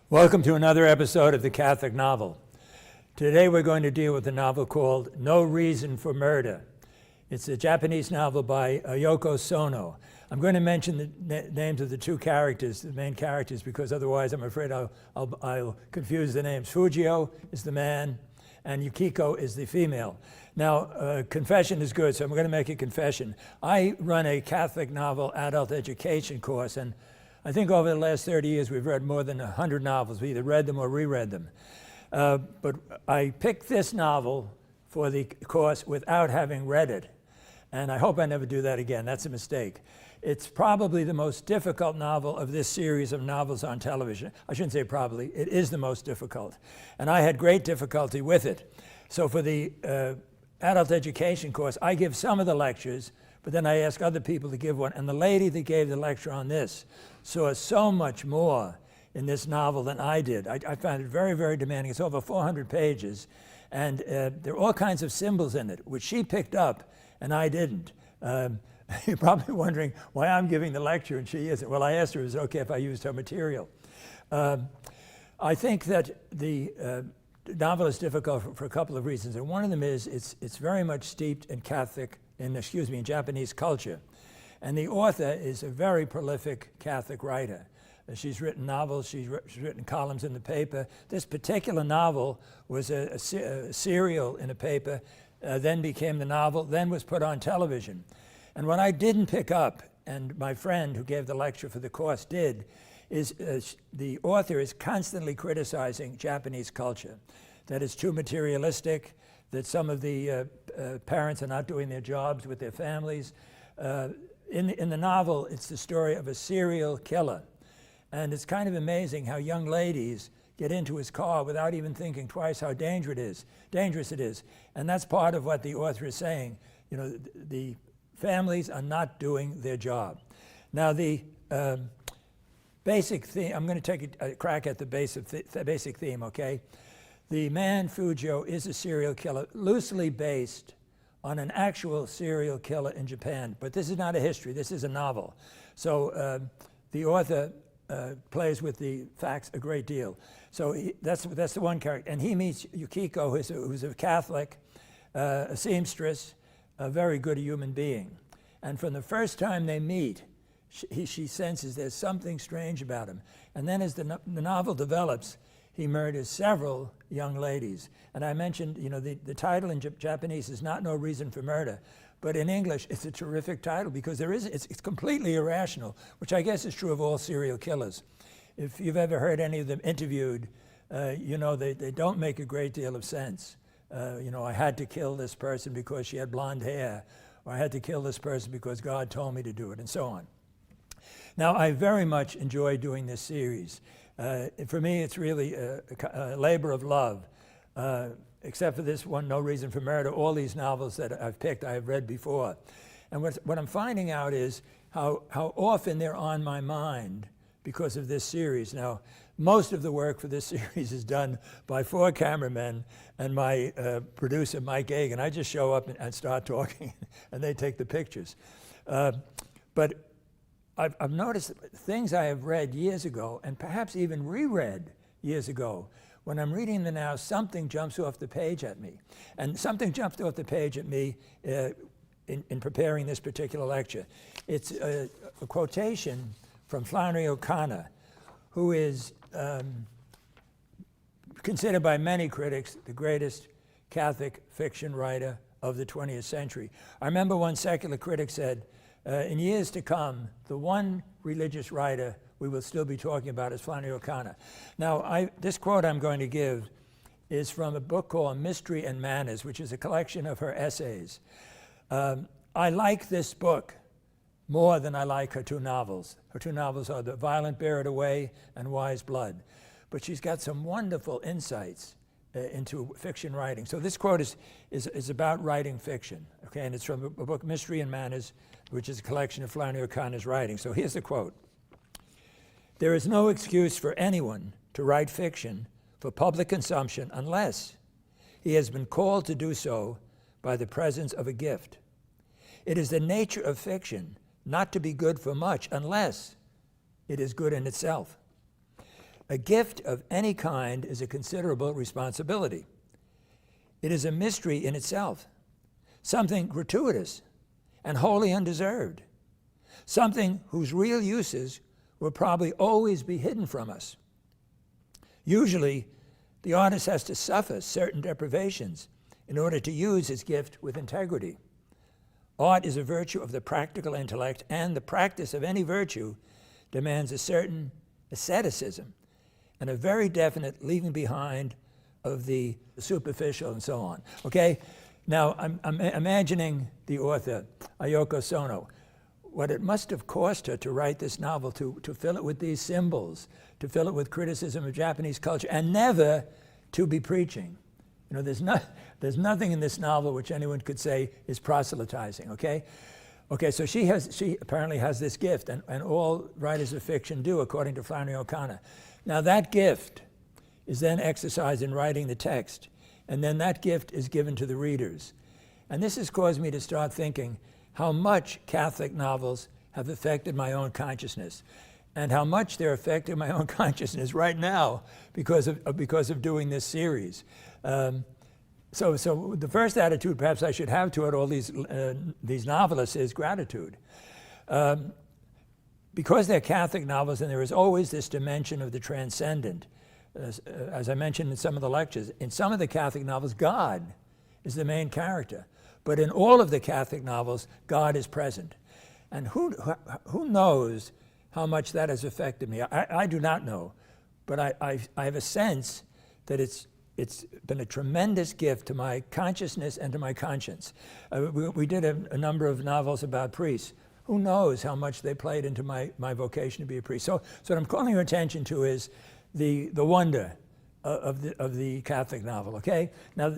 Welcome to another episode of The Catholic Novel. Today we're going to deal with a novel called No Reason for Murder. It's a Japanese novel by Yoko Sono. I'm going to mention the names of the two characters, the main characters, because otherwise I'm afraid I'll confuse the names. Fujio is the man, and Yukiko is the female. Now, confession is good, so I'm going to make a confession. I run a Catholic novel adult education course, and I think over the last 30 years we've read more than 100 novels. We either read them or reread them. But I picked this novel for the course without having read it. And I hope I never do that again. That's a mistake. It's probably the most difficult novel of this series of novels on television. I shouldn't say probably. It is the most difficult. And I had great difficulty with it. So for the adult education course, I give some of the lectures, but then I ask other people to give one. And the lady that gave the lecture on this saw so much more in this novel than I did. I found it very, very demanding. It's over 400 pages. And there are all kinds of symbols in it, which she picked up and I didn't. You're probably wondering why I'm giving the lecture and she isn't. Well, I asked her if it was okay if I used her material. I think that the novel is difficult for a couple of reasons. And one of them is it's very much steeped in in Japanese culture. And the author is a very prolific Catholic writer. She's written novels, she's written columns in the paper. This particular novel was a serial in a paper, then became the novel, then was put on television. And what I didn't pick up, and my friend who gave the lecture for the course did, is the author is constantly criticizing Japanese culture, that it's too materialistic, that some of the parents are not doing their jobs with their families. In the novel, it's the story of a serial killer. And it's kind of amazing how young ladies get into his car without even thinking twice how dangerous it is. And that's part of what the author is saying. You know, the families are not doing their job. Now, the basic theme, I'm going to take a crack at the basic theme, okay? The man, Fujio, is a serial killer, loosely based on an actual serial killer in Japan. But this is not a history, this is a novel. So the author plays with the facts a great deal. So that's the one character. And he meets Yukiko, who's a Catholic, a seamstress, a very good human being. And from the first time they meet, she senses there's something strange about him. And then as the novel develops, he murders several young ladies. And I mentioned, you know, the title in Japanese is not No Reason for Murder, but in English it's a terrific title because it's completely irrational, which I guess is true of all serial killers. If you've ever heard any of them interviewed, you know they don't make a great deal of sense. You know, I had to kill this person because she had blonde hair, or I had to kill this person because God told me to do it, and so on. Now, I very much enjoy doing this series. For me, it's really a labor of love. Except for this one, No Reason for Murder, all these novels that I've picked, I have read before. And what I'm finding out is how often they're on my mind because of this series. Now, most of the work for this series is done by 4 cameramen and my producer, Mike Agan. I just show up and start talking, and they take the pictures. But I've noticed things I have read years ago, and perhaps even reread years ago. When I'm reading them now, something jumps off the page at me. And something jumped off the page at me in preparing this particular lecture. It's a quotation from Flannery O'Connor, who is considered by many critics the greatest Catholic fiction writer of the 20th century. I remember one secular critic said, in years to come, the one religious writer we will still be talking about is Flannery O'Connor. Now, this quote I'm going to give is from a book called Mystery and Manners, which is a collection of her essays. I like this book more than I like her 2 novels. Her 2 novels are The Violent Bear It Away and Wise Blood. But she's got some wonderful insights into fiction writing. So this quote is about writing fiction, okay? And it's from a book, Mystery and Manners, which is a collection of Flannery O'Connor's writing. So here's the quote. There is no excuse for anyone to write fiction for public consumption unless he has been called to do so by the presence of a gift. It is the nature of fiction not to be good for much unless it is good in itself. A gift of any kind is a considerable responsibility. It is a mystery in itself, something gratuitous and wholly undeserved, something whose real uses will probably always be hidden from us. Usually, the artist has to suffer certain deprivations in order to use his gift with integrity. Art is a virtue of the practical intellect, and the practice of any virtue demands a certain asceticism and a very definite leaving behind of the superficial and so on. Okay? Now, I'm imagining the author, Ayako Sono, what it must have cost her to write this novel, to fill it with these symbols, to fill it with criticism of Japanese culture, and never to be preaching. You know, there's nothing in this novel which anyone could say is proselytizing, okay? Okay, so she apparently has this gift, and all writers of fiction do, according to Flannery O'Connor. Now that gift is then exercised in writing the text, and then that gift is given to the readers. And this has caused me to start thinking how much Catholic novels have affected my own consciousness, and how much they're affecting my own consciousness right now because of doing this series. So the first attitude perhaps I should have toward all these novelists is gratitude. Because they're Catholic novels, and there is always this dimension of the transcendent, as I mentioned in some of the lectures, in some of the Catholic novels, God is the main character. But in all of the Catholic novels, God is present. And who knows how much that has affected me? I do not know, but I have a sense that it's been a tremendous gift to my consciousness and to my conscience. We did a number of novels about priests. Who knows how much they played into my vocation to be a priest? So what I'm calling your attention to is the wonder of the Catholic novel. Okay, now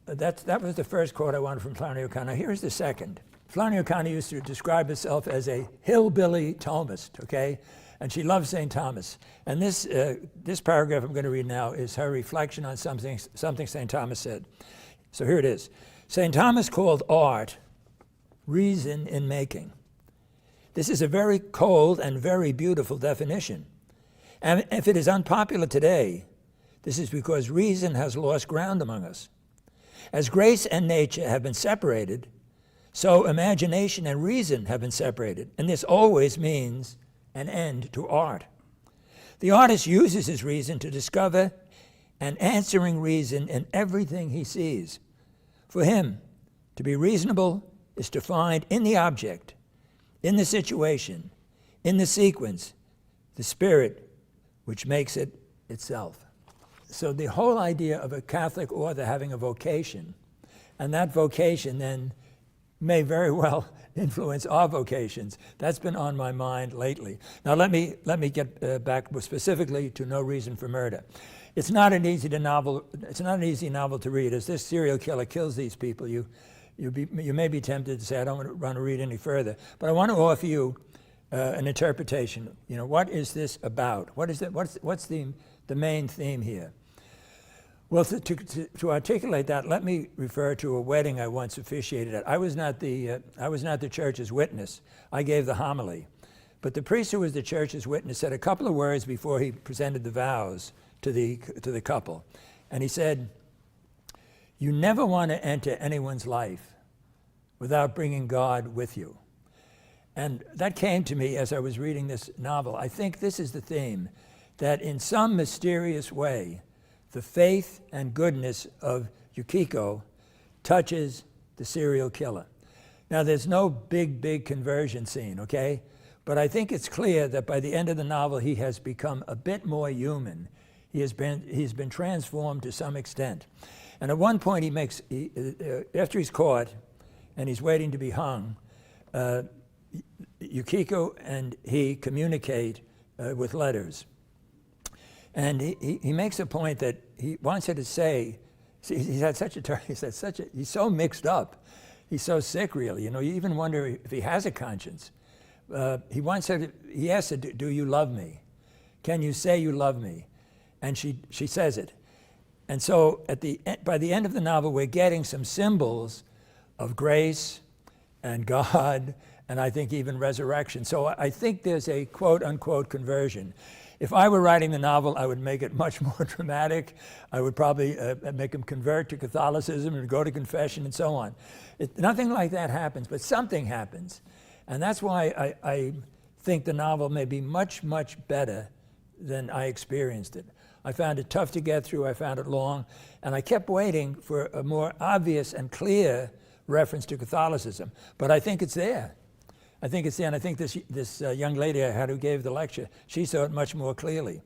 that was the first quote I wanted from Flannery O'Connor. Here's the second. Flannery O'Connor used to describe herself as a hillbilly Thomist. Okay. And she loves St. Thomas. And this paragraph I'm going to read now is her reflection on something St. Thomas said. So here it is. St. Thomas called art reason in making. This is a very cold and very beautiful definition. And if it is unpopular today, this is because reason has lost ground among us. As grace and nature have been separated, so imagination and reason have been separated. And this always means an end to art. The artist uses his reason to discover an answering reason in everything he sees. For him, to be reasonable is to find in the object, in the situation, in the sequence, the spirit which makes it itself. So the whole idea of a Catholic author having a vocation, and that vocation then may very well influence our vocations. That's been on my mind lately. Now let me get back specifically to No Reason for Murder. It's not an easy novel to read. As this serial killer kills these people, you may be tempted to say, I don't want to read any further. But I want to offer you an interpretation. You know, what is this about? What's the main theme here? Well, to articulate that, let me refer to a wedding I once officiated at. I was not the church's witness. I gave the homily. But the priest who was the church's witness said a couple of words before he presented the vows to the couple. And he said, you never want to enter anyone's life without bringing God with you. And that came to me as I was reading this novel. I think this is the theme, that in some mysterious way, the faith and goodness of Yukiko touches the serial killer. Now, there's no big conversion scene, okay? But I think it's clear that by the end of the novel, he has become a bit more human. He's been transformed to some extent. And at one point, after he's caught and he's waiting to be hung, Yukiko and he communicate with letters. And he makes a point that he wants her to say, he's so mixed up. He's so sick, really. You know, you even wonder if he has a conscience. He asks her, do you love me? Can you say you love me? And she says it. And so by the end of the novel, we're getting some symbols of grace and God, and I think even resurrection. So I think there's a quote-unquote conversion. If I were writing the novel, I would make it much more dramatic. I would probably make him convert to Catholicism and go to confession and so on. Nothing like that happens, but something happens. And that's why I think the novel may be much, much better than I experienced it. I found it tough to get through, I found it long, and I kept waiting for a more obvious and clear reference to Catholicism. But I think it's there. I think it's there, and I think this young lady I had who gave the lecture, she saw it much more clearly.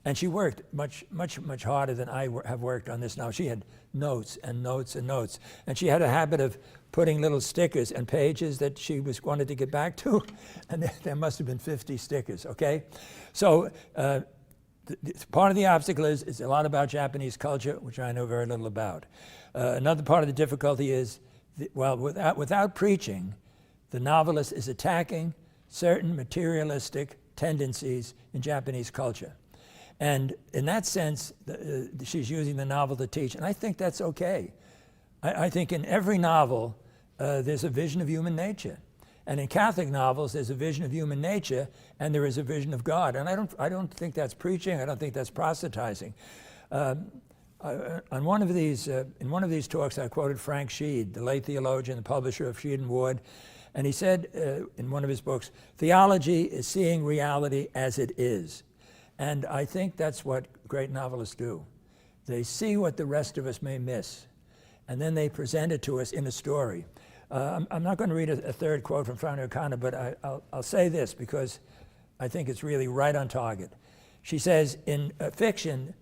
And she worked much, much, much harder than I have worked on this now. She had notes and notes and notes. And she had a habit of putting little stickers and pages that she wanted to get back to. And there must have been 50 stickers, okay? So part of the obstacle is a lot about Japanese culture, which I know very little about. Another part of the difficulty is, without preaching, the novelist is attacking certain materialistic tendencies in Japanese culture. And in that sense, she's using the novel to teach, and I think that's okay. I think in every novel, there's a vision of human nature. And in Catholic novels, there's a vision of human nature, and there is a vision of God. And I don't think that's preaching, I don't think that's proselytizing. In one of these talks, I quoted Frank Sheed, the late theologian, the publisher of Sheed and Ward, and he said in one of his books, theology is seeing reality as it is. And I think that's what great novelists do. They see what the rest of us may miss, and then they present it to us in a story. I'm not going to read a third quote from Flannery O'Connor, but I'll say this because I think it's really right on target. She says, in fiction,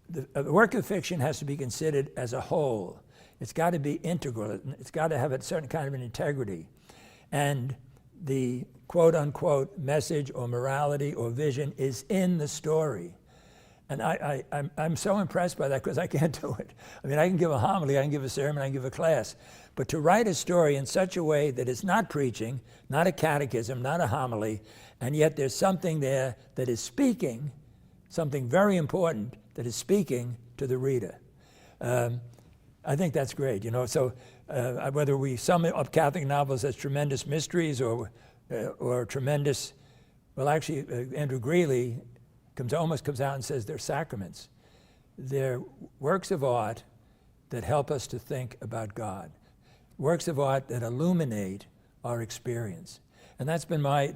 the work of fiction has to be considered as a whole. It's got to be integral. It's got to have a certain kind of an integrity. And the quote-unquote message or morality or vision is in the story. And I'm so impressed by that because I can't do it. I mean, I can give a homily, I can give a sermon, I can give a class. But to write a story in such a way that it's not preaching, not a catechism, not a homily, and yet there's something there that is speaking, something very important that is speaking to the reader. I think that's great, you know. So whether we sum up Catholic novels as tremendous mysteries or tremendous, well, actually, Andrew Greeley almost comes out and says they're sacraments. They're works of art that help us to think about God, works of art that illuminate our experience. And that's been my,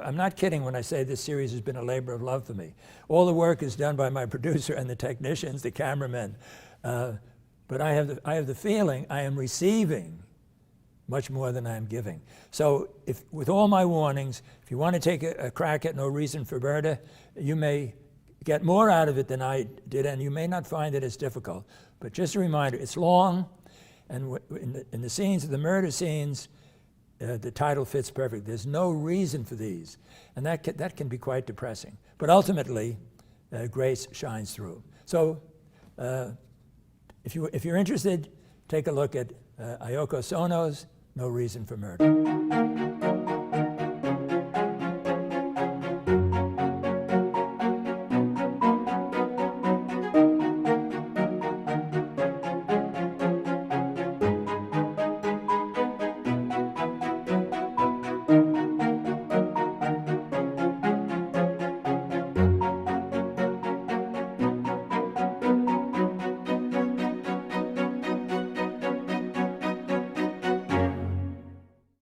I'm not kidding when I say this series has been a labor of love for me. All the work is done by my producer and the technicians, the cameramen. But I have the feeling I am receiving much more than I am giving. So with all my warnings, if you want to take a crack at No Reason for Murder, you may get more out of it than I did, and you may not find it as difficult. But just a reminder, it's long, and in the scenes, the murder scenes, the title fits perfect. There's no reason for these, and that can be quite depressing. But ultimately, grace shines through. So if you're interested, take a look at Ayako Sono's No Reason for Murder.